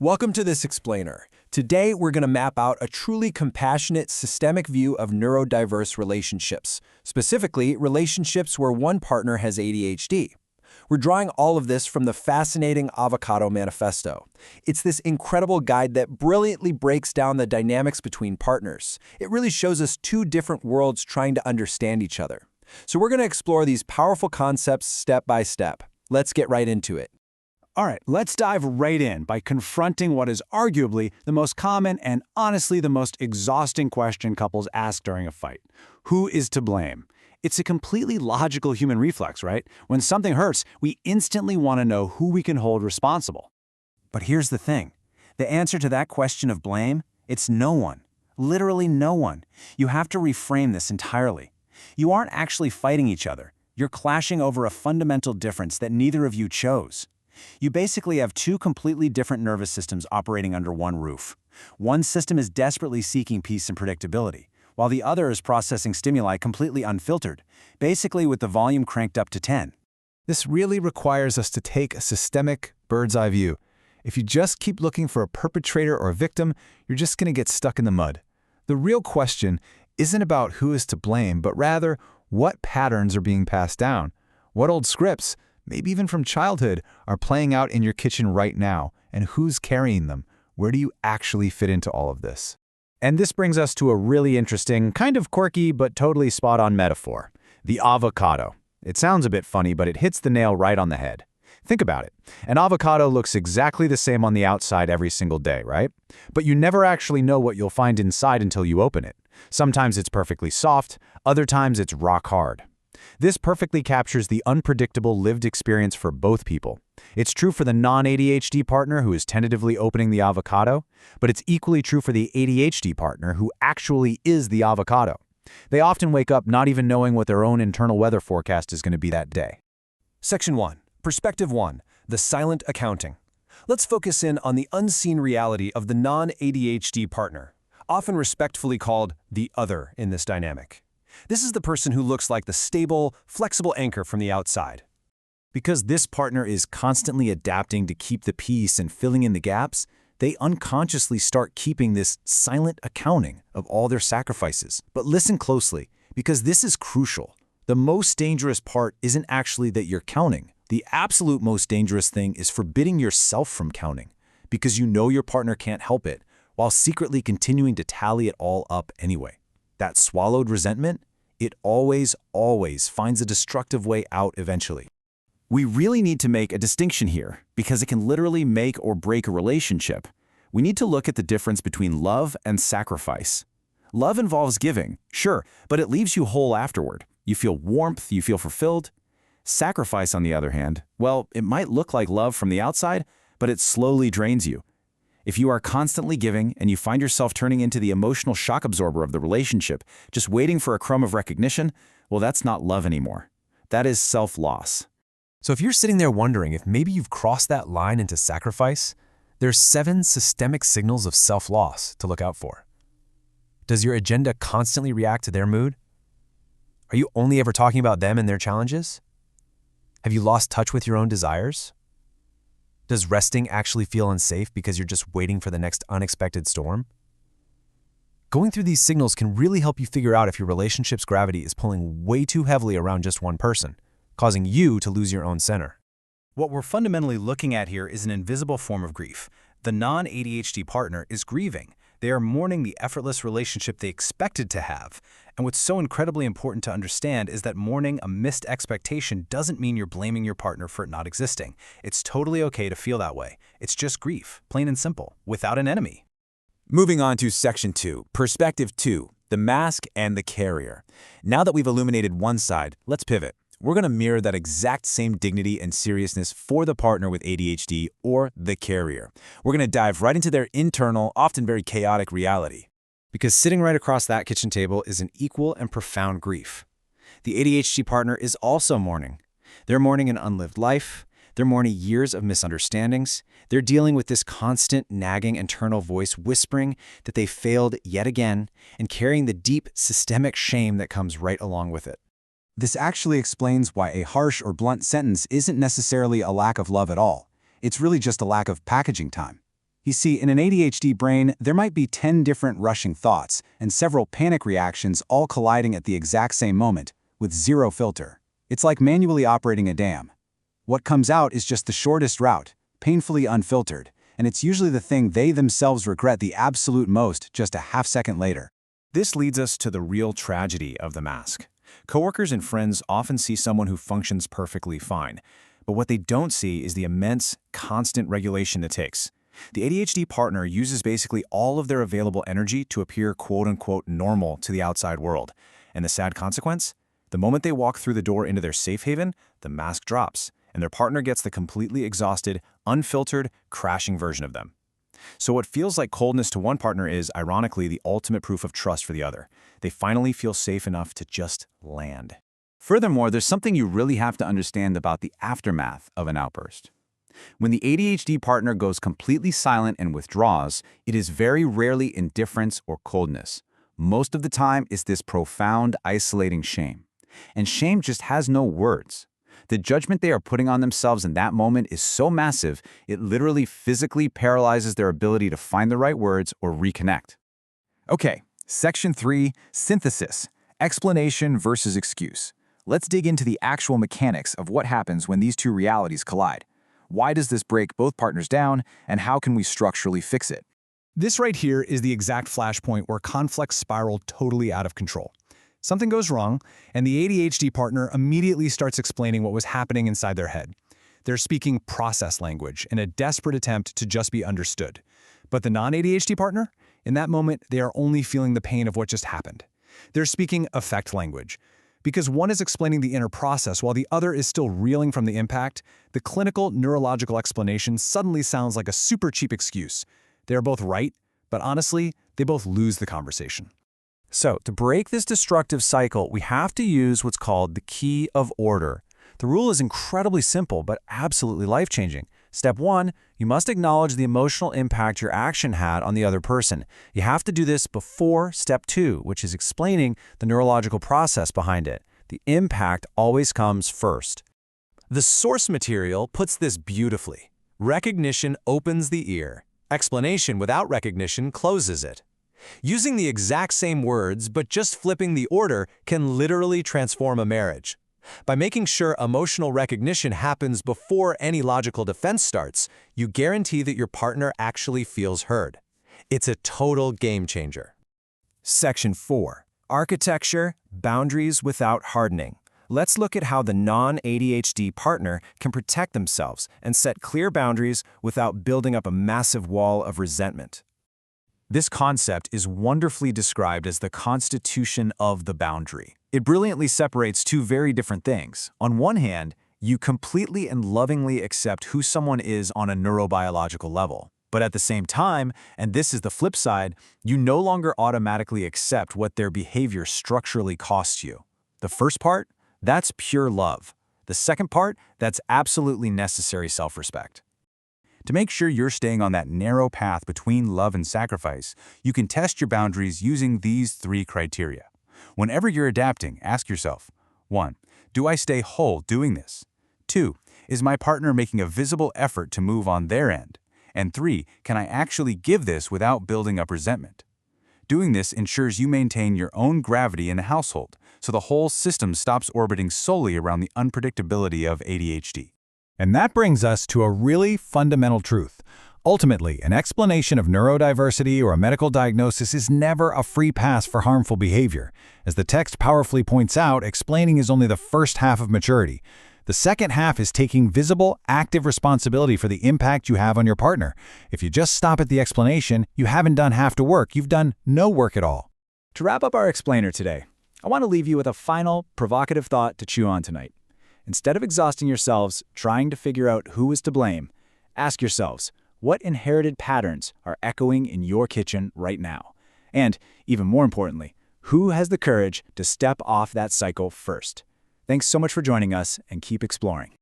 Welcome to this explainer. Today, we're going to map out a truly compassionate, systemic view of neurodiverse relationships, specifically relationships where one partner has ADHD. We're drawing all of this from the fascinating Avocado Manifesto. It's this incredible guide that brilliantly breaks down the dynamics between partners. It really shows us two different worlds trying to understand each other. So we're going to explore these powerful concepts step by step. Let's get right into it. All right, let's dive right in by confronting what is arguably the most common and honestly the most exhausting question couples ask during a fight. Who is to blame? It's a completely logical human reflex, right? When something hurts, we instantly want to know who we can hold responsible. But here's the thing. The answer to that question of blame, it's no one. Literally no one. You have to reframe this entirely. You aren't actually fighting each other. You're clashing over a fundamental difference that neither of you chose. You basically have two completely different nervous systems operating under one roof. One system is desperately seeking peace and predictability, while the other is processing stimuli completely unfiltered, basically with the volume cranked up to 10. This really requires us to take a systemic, bird's-eye view. If you just keep looking for a perpetrator or a victim, you're just going to get stuck in the mud. The real question isn't about who is to blame, but rather, what patterns are being passed down? What old scripts, maybe even from childhood, are playing out in your kitchen right now, and who's carrying them? Where do you actually fit into all of this? And this brings us to a really interesting, kind of quirky, but totally spot-on metaphor. The avocado. It sounds a bit funny, but it hits the nail right on the head. Think about it. An avocado looks exactly the same on the outside every single day, right? But you never actually know what you'll find inside until you open it. Sometimes it's perfectly soft, other times it's rock hard. This perfectly captures the unpredictable lived experience for both people. It's true for the non-ADHD partner who is tentatively opening the avocado, but it's equally true for the ADHD partner who actually is the avocado. They often wake up not even knowing what their own internal weather forecast is going to be that day. Section 1. Perspective 1. The silent accounting. Let's focus in on the unseen reality of the non-ADHD partner, often respectfully called the other in this dynamic. This is the person who looks like the stable, flexible anchor from the outside. Because this partner is constantly adapting to keep the peace and filling in the gaps, they unconsciously start keeping this silent accounting of all their sacrifices. But listen closely, because this is crucial. The most dangerous part isn't actually that you're counting. The absolute most dangerous thing is forbidding yourself from counting, because you know your partner can't help it, while secretly continuing to tally it all up anyway. That swallowed resentment, it always finds a destructive way out eventually. We really need to make a distinction here, because it can literally make or break a relationship. We need to look at the difference between love and sacrifice. Love involves giving, sure, but it leaves you whole afterward. You feel warmth, you feel fulfilled. Sacrifice, on the other hand, well, it might look like love from the outside, but it slowly drains you. If you are constantly giving and you find yourself turning into the emotional shock absorber of the relationship, just waiting for a crumb of recognition, well, that's not love anymore. That is self-loss. So if you're sitting there wondering if maybe you've crossed that line into sacrifice, there's 7 systemic signals of self-loss to look out for. Does your agenda constantly react to their mood? Are you only ever talking about them and their challenges? Have you lost touch with your own desires? Does resting actually feel unsafe because you're just waiting for the next unexpected storm? Going through these signals can really help you figure out if your relationship's gravity is pulling way too heavily around just one person, causing you to lose your own center. What we're fundamentally looking at here is an invisible form of grief. The non-ADHD partner is grieving. They are mourning the effortless relationship they expected to have. And what's so incredibly important to understand is that mourning a missed expectation doesn't mean you're blaming your partner for it not existing. It's totally okay to feel that way. It's just grief, plain and simple, without an enemy. Moving on to Section 2, Perspective 2, the mask and the carrier. Now that we've illuminated one side, let's pivot. We're going to mirror that exact same dignity and seriousness for the partner with ADHD or the carrier. We're going to dive right into their internal, often very chaotic reality. Because sitting right across that kitchen table is an equal and profound grief. The ADHD partner is also mourning. They're mourning an unlived life. They're mourning years of misunderstandings. They're dealing with this constant, nagging internal voice whispering that they failed yet again and carrying the deep, systemic shame that comes right along with it. This actually explains why a harsh or blunt sentence isn't necessarily a lack of love at all. It's really just a lack of packaging time. You see, in an ADHD brain, there might be 10 different rushing thoughts and several panic reactions all colliding at the exact same moment, with zero filter. It's like manually operating a dam. What comes out is just the shortest route, painfully unfiltered, and it's usually the thing they themselves regret the absolute most just a half-second later. This leads us to the real tragedy of the mask. Coworkers and friends often see someone who functions perfectly fine, but what they don't see is the immense, constant regulation it takes. The ADHD partner uses basically all of their available energy to appear quote-unquote normal to the outside world. And the sad consequence? The moment they walk through the door into their safe haven, the mask drops, and their partner gets the completely exhausted, unfiltered, crashing version of them. So what feels like coldness to one partner is, ironically, the ultimate proof of trust for the other. They finally feel safe enough to just land. Furthermore, there's something you really have to understand about the aftermath of an outburst. When the ADHD partner goes completely silent and withdraws, it is very rarely indifference or coldness. Most of the time, it's this profound, isolating shame. And shame just has no words. The judgment they are putting on themselves in that moment is so massive, it literally physically paralyzes their ability to find the right words or reconnect. Okay, Section 3, Synthesis, Explanation versus Excuse. Let's dig into the actual mechanics of what happens when these two realities collide. Why does this break both partners down, and how can we structurally fix it? This right here is the exact flashpoint where conflicts spiral totally out of control. Something goes wrong, and the ADHD partner immediately starts explaining what was happening inside their head. They're speaking process language in a desperate attempt to just be understood. But the non-ADHD partner? In that moment, they are only feeling the pain of what just happened. They're speaking affect language. Because one is explaining the inner process while the other is still reeling from the impact, the clinical neurological explanation suddenly sounds like a super cheap excuse. They are both right, but honestly, they both lose the conversation. So, to break this destructive cycle, we have to use what's called the key of order. The rule is incredibly simple, but absolutely life-changing. Step 1, you must acknowledge the emotional impact your action had on the other person. You have to do this before Step 2, which is explaining the neurological process behind it. The impact always comes first. The source material puts this beautifully. Recognition opens the ear. Explanation without recognition closes it. Using the exact same words, but just flipping the order, can literally transform a marriage. By making sure emotional recognition happens before any logical defense starts, you guarantee that your partner actually feels heard. It's a total game changer. Section 4. Architecture, Boundaries without Hardening. Let's look at how the non-ADHD partner can protect themselves and set clear boundaries without building up a massive wall of resentment. This concept is wonderfully described as the constitution of the boundary. It brilliantly separates two very different things. On one hand, you completely and lovingly accept who someone is on a neurobiological level. But at the same time, and this is the flip side, you no longer automatically accept what their behavior structurally costs you. The first part, that's pure love. The second part, that's absolutely necessary self-respect. To make sure you're staying on that narrow path between love and sacrifice, you can test your boundaries using these 3 criteria. Whenever you're adapting, ask yourself, 1. Do I stay whole doing this? 2. Is my partner making a visible effort to move on their end? And 3. Can I actually give this without building up resentment? Doing this ensures you maintain your own gravity in the household, so the whole system stops orbiting solely around the unpredictability of ADHD. And that brings us to a really fundamental truth. Ultimately, an explanation of neurodiversity or a medical diagnosis is never a free pass for harmful behavior. As the text powerfully points out, explaining is only the first half of maturity. The second half is taking visible, active responsibility for the impact you have on your partner. If you just stop at the explanation, you haven't done half the work, you've done no work at all. To wrap up our explainer today, I want to leave you with a final, provocative thought to chew on tonight. Instead of exhausting yourselves trying to figure out who is to blame, ask yourselves, what inherited patterns are echoing in your kitchen right now? And, even more importantly, who has the courage to step off that cycle first? Thanks so much for joining us, and keep exploring.